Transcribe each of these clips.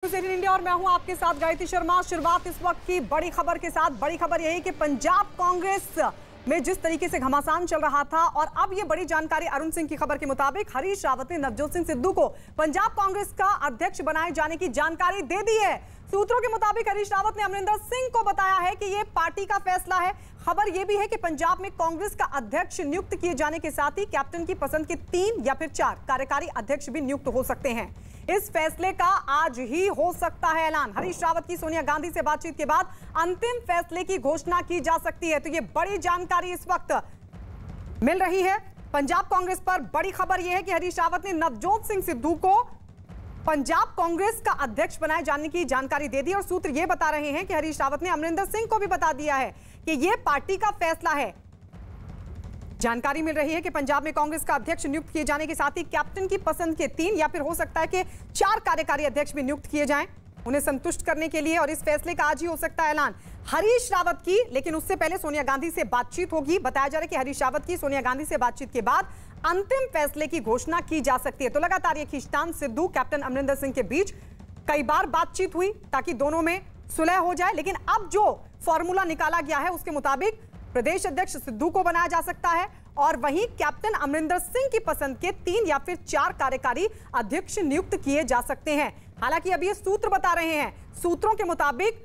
India और मैं हूं आपके साथ गायत्री शर्मा। शुरुआत इस वक्त की बड़ी खबर के साथ। बड़ी खबर यही कि पंजाब कांग्रेस में जिस तरीके से घमासान चल रहा था और अब ये बड़ी जानकारी अरुण सिंह की खबर के मुताबिक हरीश रावत ने नवजोत सिंह सिद्धू को पंजाब कांग्रेस का अध्यक्ष बनाए जाने की जानकारी दे दी है। सूत्रों के मुताबिक हरीश रावत ने अमरिंदर सिंह को बताया है कि ये पार्टी का फैसला है। खबर यह भी है कि पंजाब में कांग्रेस का अध्यक्ष नियुक्त किए जाने के साथ ही कैप्टन की पसंद के 3 या फिर 4 कार्यकारी अध्यक्ष भी नियुक्त हो सकते हैं। इस फैसले का आज ही हो सकता है ऐलान। हरीश रावत की सोनिया गांधी से बातचीत के बाद अंतिम फैसले की घोषणा की जा सकती है। तो ये बड़ी जानकारी इस वक्त मिल रही है। पंजाब कांग्रेस पर बड़ी खबर यह है कि हरीश रावत ने नवजोत सिंह सिद्धू को पंजाब कांग्रेस का अध्यक्ष बनाए जाने की जानकारी दे दी और सूत्र यह बता रहे हैं कि हरीश रावत ने अमरिंदर सिंह को भी बता दिया है कि यह पार्टी का फैसला है। जानकारी मिल रही है कि पंजाब में कांग्रेस का अध्यक्ष नियुक्त किए जाने के साथ ही कैप्टन की पसंद के 3 या फिर हो सकता है कि 4 कार्यकारी अध्यक्ष भी नियुक्त किए जाएं उन्हें संतुष्ट करने के लिए। और इस फैसले का आज ही हो सकता है ऐलान हरीश रावत की, लेकिन उससे पहले सोनिया गांधी से बातचीत होगी। बताया जा रहा है कि हरीश रावत की सोनिया गांधी से बातचीत के बाद अंतिम फैसले की घोषणा की जा सकती है। तो लगातार ये खींचतान सिद्धू कैप्टन अमरिंदर सिंह के बीच कई बार बातचीत हुई ताकि दोनों में सुलह हो जाए, लेकिन अब जो फॉर्मूला निकाला गया है उसके मुताबिक प्रदेश अध्यक्ष सिद्धू को बनाया जा सकता है और वहीं कैप्टन अमरिंदर सिंह की पसंद के 3 या फिर 4 कार्यकारी अध्यक्ष नियुक्त किए जा सकते हैं। हालांकि अब ये सूत्र बता रहे हैं, सूत्रों के मुताबिक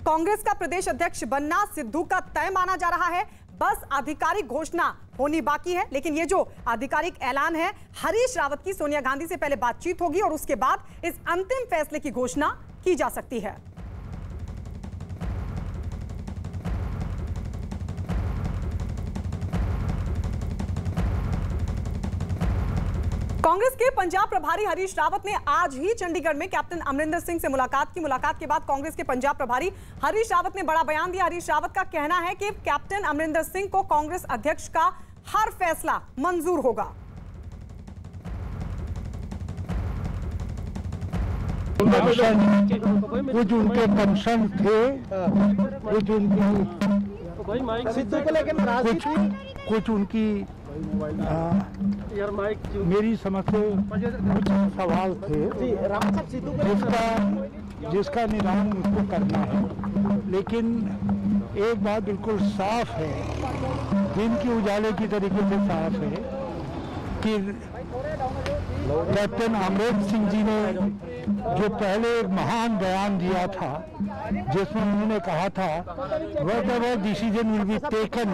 कांग्रेस का प्रदेश अध्यक्ष बनना सिद्धू का तय माना जा रहा है। बस आधिकारिक घोषणा होनी बाकी है, लेकिन ये जो आधिकारिक ऐलान है हरीश रावत की सोनिया गांधी से पहले बातचीत होगी और उसके बाद इस अंतिम फैसले की घोषणा की जा सकती है। कांग्रेस के पंजाब प्रभारी हरीश रावत ने आज ही चंडीगढ़ में कैप्टन अमरिंदर सिंह से मुलाकात की। मुलाकात के बाद कांग्रेस के पंजाब प्रभारी हरीश रावत ने बड़ा बयान दिया। हरीश रावत का कहना है कि कैप्टन अमरिंदर सिंह को कांग्रेस अध्यक्ष का हर फैसला मंजूर होगा। कुछ उनके कंसर्न थे, कुछ उनकी मेरी समझ से कुछ सवाल थे जिसका निदान मुझको करना है। लेकिन एक बात बिल्कुल साफ है, दिन के उजाले की तरीके से साफ है कि कैप्टन अमरिंदर सिंह जी ने जो पहले एक महान बयान दिया था जिसमें उन्होंने कहा था whatever decision will be taken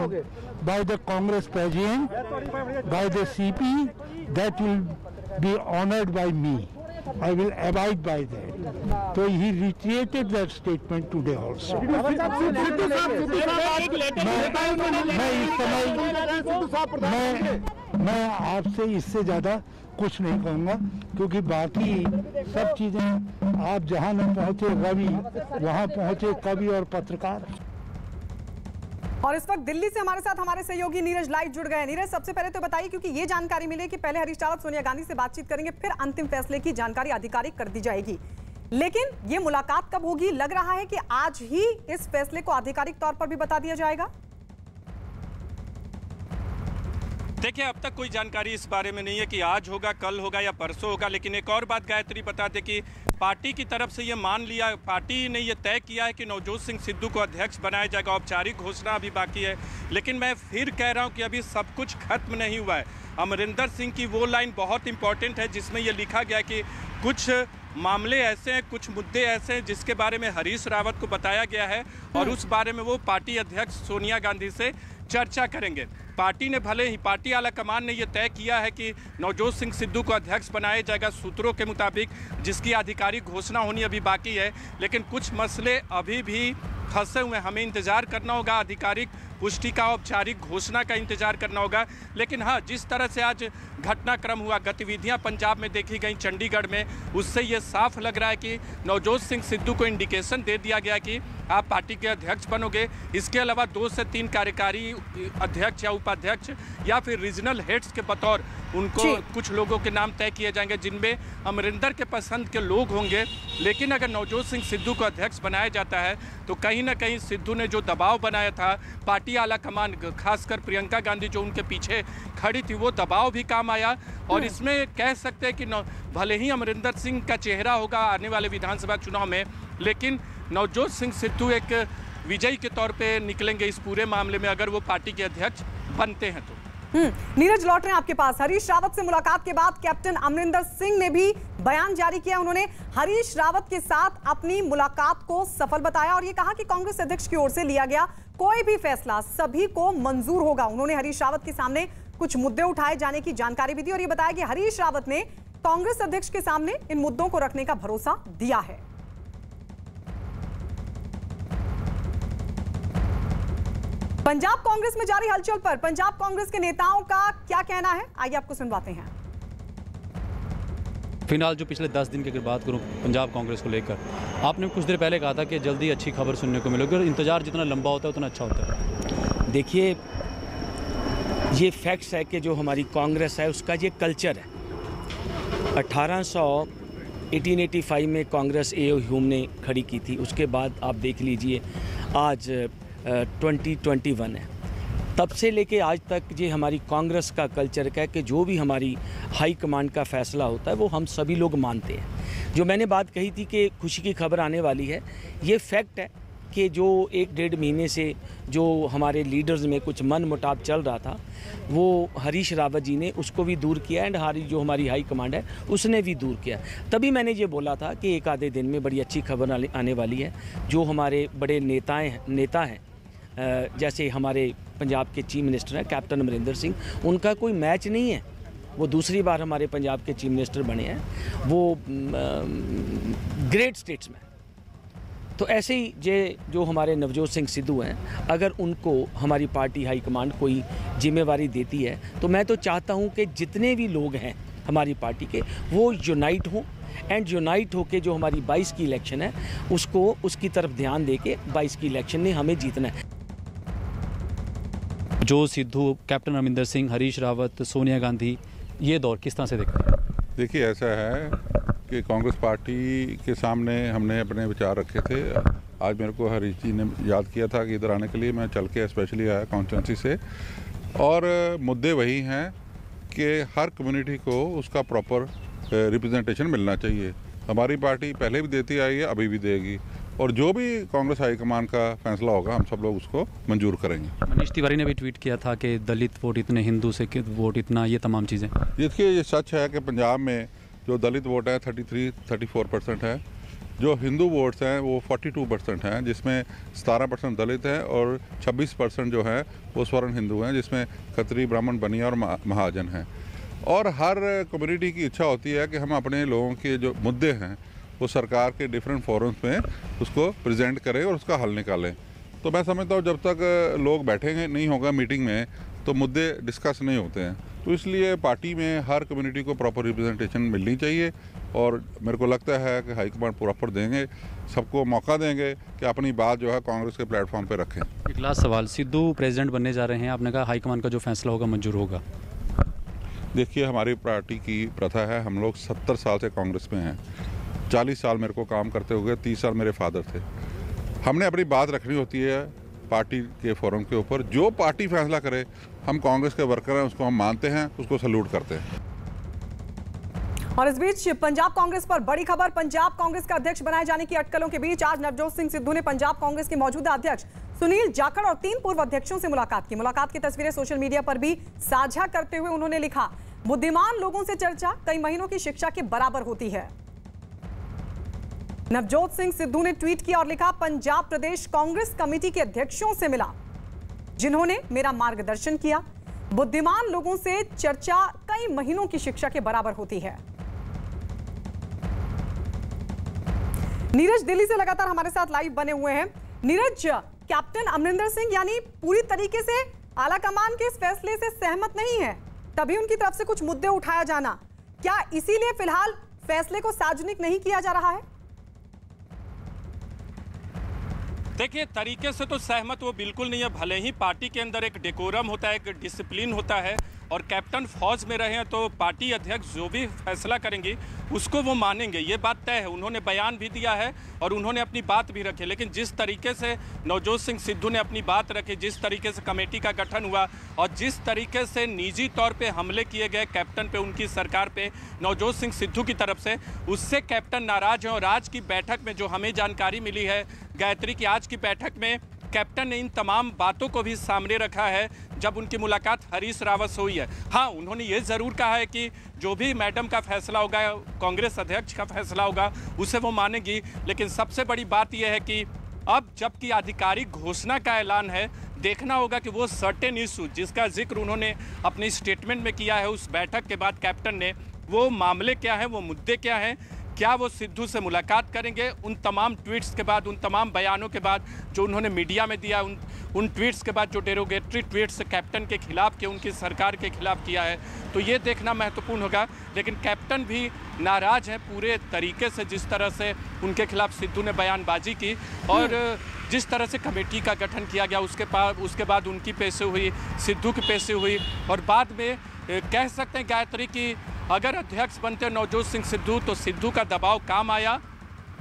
by the Congress President, by the CP, that will be honored by me. I will abide by that. So he reiterated that statement today also. मैं आपसे इससे ज्यादा कुछ नहीं कहूँगा क्योंकि बाकी सब चीजें आप जहाँ न पहुँचे रवि वहाँ पहुँचे कवि और पत्रकार। और इस वक्त दिल्ली से हमारे साथ हमारे सहयोगी नीरज लाइव जुड़ गए। नीरज, सबसे पहले तो बताइए, क्योंकि ये जानकारी मिली कि पहले हरीश रावत सोनिया गांधी से बातचीत करेंगे, फिर अंतिम फैसले की जानकारी आधिकारिक कर दी जाएगी, लेकिन ये मुलाकात कब होगी? लग रहा है कि आज ही इस फैसले को आधिकारिक तौर पर भी बता दिया जाएगा। देखिए, अब तक कोई जानकारी इस बारे में नहीं है कि आज होगा, कल होगा या परसों होगा। लेकिन एक और बात गायत्री बता दे कि पार्टी की तरफ से ये मान लिया, पार्टी ने ये तय किया है कि नवजोत सिंह सिद्धू को अध्यक्ष बनाया जाएगा। औपचारिक घोषणा अभी बाकी है, लेकिन मैं फिर कह रहा हूँ कि अभी सब कुछ खत्म नहीं हुआ है। अमरिंदर सिंह की वो लाइन बहुत इंपॉर्टेंट है जिसमें ये लिखा गया कि कुछ मामले ऐसे हैं, कुछ मुद्दे ऐसे हैं जिसके बारे में हरीश रावत को बताया गया है और उस बारे में वो पार्टी अध्यक्ष सोनिया गांधी से चर्चा करेंगे। पार्टी ने भले ही, पार्टी आला कमान ने यह तय किया है कि नवजोत सिंह सिद्धू को अध्यक्ष बनाया जाएगा सूत्रों के मुताबिक, जिसकी आधिकारिक घोषणा होनी अभी बाकी है, लेकिन कुछ मसले अभी भी फंसे हुए हैं। हमें इंतजार करना होगा, आधिकारिक पुष्टि का, औपचारिक घोषणा का इंतजार करना होगा। लेकिन हाँ, जिस तरह से आज घटनाक्रम हुआ, गतिविधियां पंजाब में देखी गई, चंडीगढ़ में, उससे ये साफ लग रहा है कि नवजोत सिंह सिद्धू को इंडिकेशन दे दिया गया कि आप पार्टी के अध्यक्ष बनोगे। इसके अलावा 2 से 3 कार्यकारी अध्यक्ष या उपाध्यक्ष या फिर रीजनल हेड्स के बतौर उनको कुछ लोगों के नाम तय किए जाएंगे जिनमें अमरिंदर के पसंद के लोग होंगे। लेकिन अगर नवजोत सिंह सिद्धू को अध्यक्ष बनाया जाता है तो कहीं ना कहीं सिद्धू ने जो दबाव बनाया था, पार्टी आला कमान खासकर प्रियंका गांधी जो उनके पीछे खड़ी थी, वो दबाव भी काम आया। और इसमें कह सकते हैं कि भले ही अमरिंदर सिंह का चेहरा होगा आने वाले विधानसभा चुनाव में, लेकिन नवजोत सिंह सिद्धू एक विजयी के तौर पे निकलेंगे इस पूरे मामले में अगर वो पार्टी के अध्यक्ष बनते हैं तो। नीरज, लौट रहे हैं आपके पास। हरीश रावत से मुलाकात के बाद कैप्टन अमरिंदर सिंह ने भी बयान जारी किया। उन्होंने हरीश रावत के साथ अपनी मुलाकात को सफल बताया और ये कहा कि कांग्रेस अध्यक्ष की ओर से लिया गया कोई भी फैसला सभी को मंजूर होगा। उन्होंने हरीश रावत के सामने कुछ मुद्दे उठाए जाने की जानकारी भी दी और ये बताया कि हरीश रावत ने कांग्रेस अध्यक्ष के सामने इन मुद्दों को रखने का भरोसा दिया है। पंजाब कांग्रेस में जारी हलचल पर पंजाब कांग्रेस के नेताओं का क्या कहना है, आइए आपको सुनवाते हैं। फिलहाल जो पिछले 10 दिन की अगर बात करूं पंजाब कांग्रेस को लेकर, आपने कुछ देर पहले कहा था कि जल्दी अच्छी खबर सुनने को मिलेगी और इंतजार जितना लंबा होता है उतना अच्छा होता है। देखिए, ये फैक्ट्स है कि जो हमारी कांग्रेस है उसका ये कल्चर है। 1885 में कांग्रेस ए.ओ. ह्यूम ने खड़ी की थी, उसके बाद आप देख लीजिए आज 2021 है। तब से लेके आज तक ये हमारी कांग्रेस का कल्चर है कि जो भी हमारी हाई कमांड का फैसला होता है वो हम सभी लोग मानते हैं। जो मैंने बात कही थी कि खुशी की खबर आने वाली है, ये फैक्ट है कि जो 1-1.5 महीने से जो हमारे लीडर्स में कुछ मन मुटाव चल रहा था वो हरीश रावत जी ने उसको भी दूर किया एंड जो हमारी हाई कमांड है उसने भी दूर किया। तभी मैंने ये बोला था कि एक आधे दिन में बड़ी अच्छी खबर आने वाली है। जो हमारे बड़े नेता हैं जैसे हमारे पंजाब के चीफ मिनिस्टर हैं कैप्टन अमरिंदर सिंह, उनका कोई मैच नहीं है। वो दूसरी बार हमारे पंजाब के चीफ मिनिस्टर बने हैं, वो ग्रेट स्टेट्समैन। तो ऐसे ही जो हमारे नवजोत सिंह सिद्धू हैं, अगर उनको हमारी पार्टी हाईकमांड कोई जिम्मेवारी देती है तो मैं तो चाहता हूं कि जितने भी लोग हैं हमारी पार्टी के वो यूनाइट हों एंड यूनाइट होकर जो हमारी 22 की इलेक्शन है उसकी तरफ ध्यान दे के 22 की इलेक्शन में हमें जीतना है। जो सिद्धू, कैप्टन अमरिंदर सिंह, हरीश रावत, सोनिया गांधी, ये दौर किस तरह से देखते हैं? देखिए, ऐसा है कि कांग्रेस पार्टी के सामने हमने अपने विचार रखे थे। आज मेरे को हरीश जी ने याद किया था कि इधर आने के लिए मैं चल के स्पेशली आया कॉन्स्टिट्यूंसी से, और मुद्दे वही हैं कि हर कम्युनिटी को उसका प्रॉपर रिप्रेजेंटेशन मिलना चाहिए। हमारी पार्टी पहले भी देती आई है, अभी भी देगी, और जो भी कांग्रेस हाईकमान का फैसला होगा हम सब लोग उसको मंजूर करेंगे। मनीष तिवारी ने भी ट्वीट किया था कि दलित वोट इतने, हिंदू से वोट इतना, ये तमाम चीज़ें। देखिए, ये सच है कि पंजाब में जो दलित वोट है 33-34% है, जो हिंदू वोट्स हैं वो 42% हैं, जिसमें 17% दलित हैं और 26% जो है वो स्वर्ण हिंदू हैं, जिसमें खत्री, ब्राह्मण, बनिया और महाजन हैं। और हर कम्युनिटी की इच्छा होती है कि हम अपने लोगों के जो मुद्दे हैं वो सरकार के डिफरेंट फोरम्स में उसको प्रेजेंट करें और उसका हल निकालें। तो मैं समझता हूँ जब तक लोग बैठेंगे नहीं होगा मीटिंग में तो मुद्दे डिस्कस नहीं होते हैं। तो इसलिए पार्टी में हर कम्युनिटी को प्रॉपर रिप्रेजेंटेशन मिलनी चाहिए और मेरे को लगता है कि हाईकमांड प्रॉपर देंगे, सबको मौका देंगे कि अपनी बात जो है कांग्रेस के प्लेटफॉर्म पर रखें। एक लास्ट सवाल, सिद्धू प्रेसिडेंट बनने जा रहे हैं, आपने कहा हाईकमांड का जो फैसला होगा मंजूर होगा। देखिए, हमारी पार्टी की प्रथा है, हम लोग 70 साल से कांग्रेस में हैं। 40 साल मेरे को काम करते हुए, 30 साल मेरे फादर थे। हमने अपनी बात रखनी होती है पार्टी के फोरम के ऊपर। जो पार्टी फैसला करे, हम कांग्रेस के वर्कर हैं, उसको हम मानते हैं, उसको सैल्यूट करते हैं। और इस बीच पंजाब कांग्रेस पर बड़ी खबर। पंजाब कांग्रेस का अध्यक्ष बनाए जाने की अटकलों के बीच आज नवजोत सिंह सिद्धू ने पंजाब कांग्रेस के मौजूदा अध्यक्ष सुनील जाखड़ और 3 पूर्व अध्यक्षों से मुलाकात की। मुलाकात की तस्वीरें सोशल मीडिया पर भी साझा करते हुए उन्होंने लिखा, बुद्धिमान लोगों से चर्चा कई महीनों की शिक्षा के बराबर होती है। नवजोत सिंह सिद्धू ने ट्वीट किया और लिखा, पंजाब प्रदेश कांग्रेस कमेटी के अध्यक्षों से मिला जिन्होंने मेरा मार्गदर्शन किया। बुद्धिमान लोगों से चर्चा कई महीनों की शिक्षा के बराबर होती है। नीरज दिल्ली से लगातार हमारे साथ लाइव बने हुए हैं। नीरज, कैप्टन अमरिंदर सिंह यानी पूरी तरीके से आलाकमान के इस फैसले से सहमत नहीं है, तभी उनकी तरफ से कुछ मुद्दे उठाया जाना, क्या इसीलिए फिलहाल फैसले को सार्वजनिक नहीं किया जा रहा है? देखिए, तरीके से तो सहमत वो बिल्कुल नहीं है। भले ही पार्टी के अंदर एक डेकोरम होता है, एक डिसिप्लिन होता है, और कैप्टन फौज में रहे हैं तो पार्टी अध्यक्ष जो भी फैसला करेंगी उसको वो मानेंगे, ये बात तय है। उन्होंने बयान भी दिया है और उन्होंने अपनी बात भी रखी, लेकिन जिस तरीके से नवजोत सिंह सिद्धू ने अपनी बात रखी, जिस तरीके से कमेटी का गठन हुआ और जिस तरीके से निजी तौर पे हमले किए गए कैप्टन पे, उनकी सरकार पे नवजोत सिंह सिद्धू की तरफ से, उससे कैप्टन नाराज हैं। और आज की बैठक में जो हमें जानकारी मिली है गायत्री की, आज की बैठक में कैप्टन ने इन तमाम बातों को भी सामने रखा है जब उनकी मुलाकात हरीश रावत से हुई है। हाँ, उन्होंने ये ज़रूर कहा है कि जो भी मैडम का फैसला होगा, कांग्रेस अध्यक्ष का फैसला होगा, उसे वो मानेगी। लेकिन सबसे बड़ी बात यह है कि अब जबकि आधिकारिक घोषणा का ऐलान है, देखना होगा कि वो सर्टेन इशू जिसका जिक्र उन्होंने अपने स्टेटमेंट में किया है उस बैठक के बाद कैप्टन ने, वो मामले क्या हैं, वो मुद्दे क्या हैं, क्या वो सिद्धू से मुलाकात करेंगे। उन तमाम ट्वीट्स के बाद, उन तमाम बयानों के बाद जो उन्होंने मीडिया में दिया, उन ट्वीट्स के बाद जो डेरोगेटरी ट्वीट्स कैप्टन के खिलाफ किए, उनकी सरकार के खिलाफ किया है, तो ये देखना महत्वपूर्ण होगा। लेकिन कैप्टन भी नाराज हैं पूरे तरीके से, जिस तरह से उनके खिलाफ सिद्धू ने बयानबाजी की और जिस तरह से कमेटी का गठन किया गया, उसके बाद उनकी पेशी हुई, सिद्धू की पेशी हुई और बाद में कह सकते हैं गायत्री कि अगर अध्यक्ष बनते नवजोत सिंह सिद्धू तो सिद्धू का दबाव काम आया।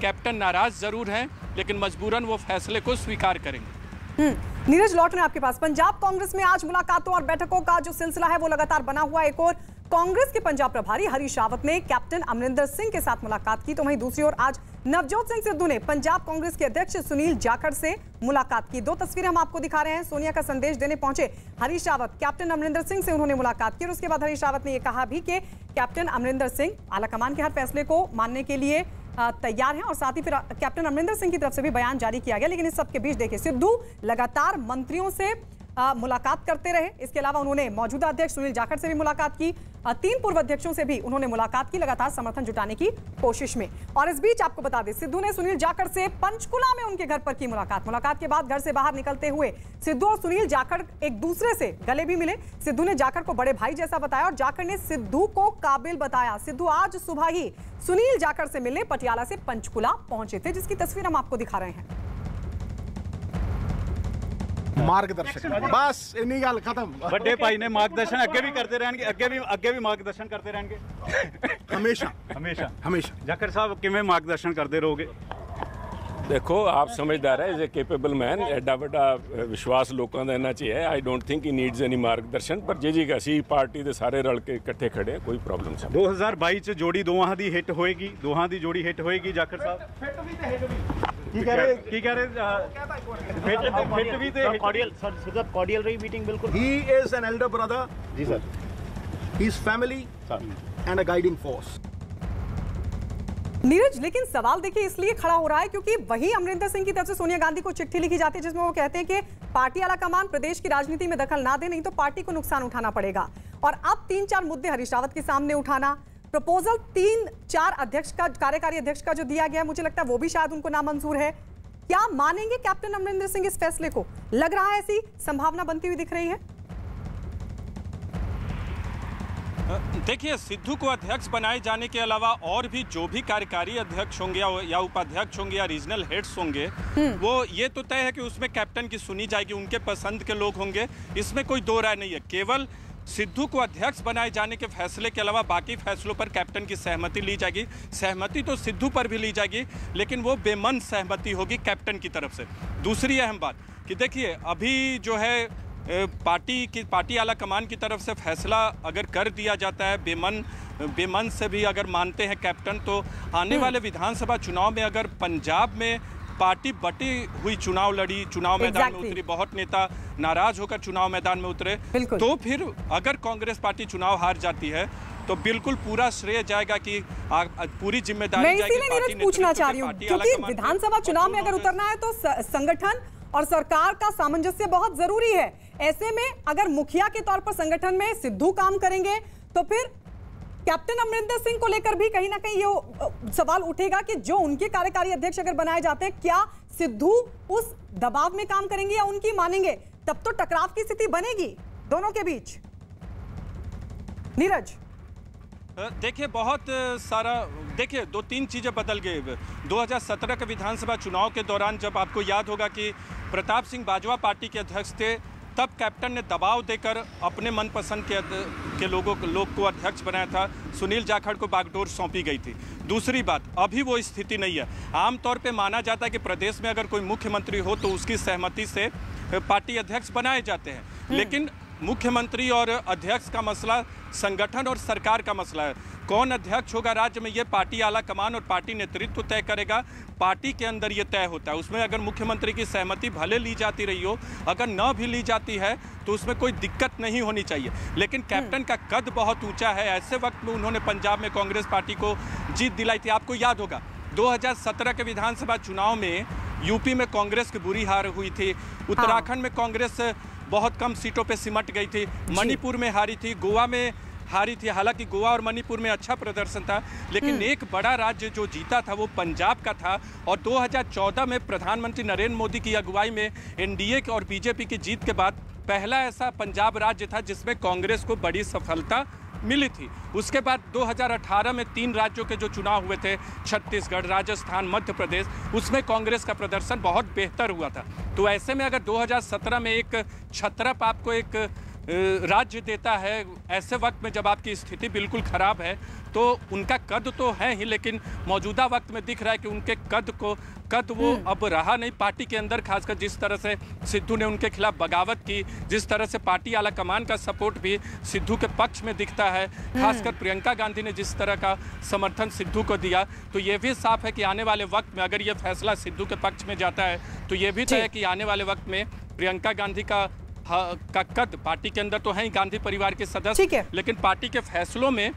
कैप्टन नाराज जरूर हैं लेकिन मजबूरन वो फैसले को स्वीकार करेंगे। नीरज, लौटने आपके पास। पंजाब कांग्रेस में आज मुलाकातों और बैठकों का जो सिलसिला है वो लगातार बना हुआ है। एक और कांग्रेस के पंजाब प्रभारी हरीश रावत ने कैप्टन अमरिंदर सिंह के साथ मुलाकात की, तो वहीं दूसरी ओर आज नवजोत सिंह सिद्धू ने पंजाब कांग्रेस के अध्यक्ष सुनील जाखड़ से मुलाकात की। दो तस्वीरें हम आपको दिखा रहे हैं। सोनिया का संदेश देने पहुंचे हरीश रावत, कैप्टन अमरिंदर सिंह से उन्होंने मुलाकात की और उसके बाद हरीश रावत ने यह कहा भी कि कैप्टन अमरिंदर सिंह आलाकमान के हर फैसले को मानने के लिए तैयार हैं और साथ ही फिर कैप्टन अमरिंदर सिंह की तरफ से भी बयान जारी किया गया। लेकिन इस सब के बीच देखिए, सिद्धू लगातार मंत्रियों से मुलाकात करते रहे। इसके अलावा उन्होंने मौजूदा अध्यक्ष सुनील जाखड़ से भी मुलाकात की, 3 पूर्व अध्यक्षों से भी उन्होंने मुलाकात की, लगातार समर्थन जुटाने की कोशिश में। और इस बीच आपको बता दें, सिद्धू ने सुनील जाखड़ से पंचकुला में उनके घर पर की मुलाकात के बाद घर से बाहर निकलते हुए सिद्धू और सुनील जाखड़ एक दूसरे से गले भी मिले। सिद्धू ने जाखड़ को बड़े भाई जैसा बताया और जाखड़ ने सिद्धू को काबिल बताया। सिद्धू आज सुबह ही सुनील जाखड़ से मिलने पटियाला से पंचकुला पहुंचे थे, जिसकी तस्वीर हम आपको दिखा रहे हैं। मार्गदर्शक बस इन्हीं गल खत्म। बड़े भाई ने मार्गदर्शन अगे भी करते रहेंगे, अगे भी मार्गदर्शन करते रहेंगे हमेशा हमेशा हमेशा। जाखड़ साहब किवें मार्गदर्शन करते रहोगे? देखो, आप समझदार है, इज ए केपेबल मैन, एडा बड़ा विश्वास लोगों का इन्ना च है। I don't think he needs any मार्गदर्शन, पर जी असी पार्टी के सारे रल के इकट्ठे खड़े हैं, कोई प्रॉब्लम नहीं। 2022 च जोड़ी दोहां दी हिट होएगी, दोहां दी जोड़ी हिट होएगी। जाखड़ साहब की कह रहे फिट भी ते कॉर्डियल रही मीटिंग बिल्कुल। He is an elder brother ji sir, he is family and a guiding force. Neeraj, लेकिन सवाल देखिए इसलिए खड़ा हो रहा है क्योंकि वही अमरिंदर सिंह की तरफ से सोनिया गांधी को चिट्ठी लिखी जाती है जिसमें वो कहते हैं कि पार्टी आलाकमान प्रदेश की राजनीति में दखल ना दे, नहीं तो पार्टी को नुकसान उठाना पड़ेगा। और अब 3-4 मुद्दे हरीश रावत के सामने उठाना, प्रपोजल 3-4 अध्यक्ष का, कार्यकारी अध्यक्ष का जो दिया गया, मुझे लगता है वो भी शायद उनको नामंजूर है। क्या मानेंगे कैप्टन अमरिंदर सिंह इस फैसले को? लग रहा है ऐसी संभावना बनती हुई दिख रही है। देखिए, सिद्धू को अध्यक्ष बनाए जाने के अलावा और भी जो भी कार्यकारी अध्यक्ष होंगे या उपाध्यक्ष होंगे या रीजनल हेड्स होंगे, वो ये तो तय है कि उसमें कैप्टन की सुनी जाएगी, उनके पसंद के लोग होंगे, इसमें कोई दो राय नहीं है। केवल सिद्धू को अध्यक्ष बनाए जाने के फैसले के अलावा बाकी फैसलों पर कैप्टन की सहमति ली जाएगी। सहमति तो सिद्धू पर भी ली जाएगी, लेकिन वो बेमन सहमति होगी कैप्टन की तरफ से। दूसरी अहम बात कि देखिए, अभी जो है पार्टी आला कमान की तरफ से फैसला अगर कर दिया जाता है बेमन से भी अगर मानते हैं कैप्टन, तो आने वाले विधानसभा चुनाव में अगर पंजाब में पार्टी बटी हुई चुनाव लड़ी, चुनाव मैदान में उतरी, बहुत नेता नाराज होकर चुनाव मैदान में उतरे, तो फिर अगर कांग्रेस पार्टी चुनाव हार जाती है तो बिल्कुल पूरा श्रेय जाएगा कि पूरी जिम्मेदारी जाएगी पार्टी ने। पूछना चाह रही हूँ क्योंकि विधानसभा चुनाव में अगर उतरना है तो संगठन और सरकार का सामंजस्य बहुत जरूरी है। ऐसे में अगर मुखिया के तौर पर संगठन में सिद्धू काम करेंगे तो फिर कैप्टन अमरिंदर सिंह को लेकर भी कहीं ना कहीं ये सवाल उठेगा कि जो उनके कार्यकारी अध्यक्ष अगर बनाए जाते हैं, क्या सिद्धू उस दबाव में काम करेंगे या उनकी मानेंगे? तब तो टकराव की स्थिति बनेगी दोनों के बीच। नीरज, देखिए, बहुत सारा देखिए 2-3 चीज़ें बदल गई। 2017 के विधानसभा चुनाव के दौरान जब आपको याद होगा कि प्रताप सिंह बाजवा पार्टी के अध्यक्ष थे, तब कैप्टन ने दबाव देकर अपने मनपसंद के लोग को अध्यक्ष बनाया था। सुनील जाखड़ को बागडोर सौंपी गई थी। दूसरी बात, अभी वो स्थिति नहीं है। आमतौर पे माना जाता है कि प्रदेश में अगर कोई मुख्यमंत्री हो तो उसकी सहमति से पार्टी अध्यक्ष बनाए जाते हैं, लेकिन मुख्यमंत्री और अध्यक्ष का मसला संगठन और सरकार का मसला है। कौन अध्यक्ष होगा राज्य में, ये पार्टी आला कमान और पार्टी नेतृत्व तय करेगा। पार्टी के अंदर ये तय होता है। उसमें अगर मुख्यमंत्री की सहमति भले ली जाती रही हो, अगर न भी ली जाती है तो उसमें कोई दिक्कत नहीं होनी चाहिए। लेकिन कैप्टन का कद बहुत ऊंचा है। ऐसे वक्त में उन्होंने पंजाब में कांग्रेस पार्टी को जीत दिलाई थी। आपको याद होगा 2017 के विधानसभा चुनाव में यूपी में कांग्रेस की बुरी हार हुई थी। उत्तराखंड में कांग्रेस बहुत कम सीटों पे सिमट गई थी। मणिपुर में हारी थी, गोवा में हारी थी। हालांकि गोवा और मणिपुर में अच्छा प्रदर्शन था, लेकिन एक बड़ा राज्य जो जीता था वो पंजाब का था। और 2014 में प्रधानमंत्री नरेंद्र मोदी की अगुवाई में एनडीए और बीजेपी की जीत के बाद पहला ऐसा पंजाब राज्य था जिसमें कांग्रेस को बड़ी सफलता मिली थी। उसके बाद 2018 में 3 राज्यों के जो चुनाव हुए थे, छत्तीसगढ़, राजस्थान, मध्य प्रदेश, उसमें कांग्रेस का प्रदर्शन बहुत बेहतर हुआ था। तो ऐसे में अगर 2017 में एक छत्रप आपको एक राज्य देता है, ऐसे वक्त में जब आपकी स्थिति बिल्कुल खराब है, तो उनका कद तो है ही, लेकिन मौजूदा वक्त में दिख रहा है कि उनके कद वो अब रहा नहीं। पार्टी के अंदर खासकर जिस तरह से सिद्धू ने उनके खिलाफ बगावत की, जिस तरह से पार्टी आला कमान का सपोर्ट भी सिद्धू के पक्ष में दिखता है, खासकर प्रियंका गांधी ने जिस तरह का समर्थन सिद्धू को दिया, तो ये भी साफ है कि आने वाले वक्त में अगर ये फैसला सिद्धू के पक्ष में जाता है तो ये भी तय है कि आने वाले वक्त में प्रियंका गांधी का कद पार्टी के अंदर तो है ही, गांधी परिवार के सदस्य, लेकिन पार्टी के फैसलों में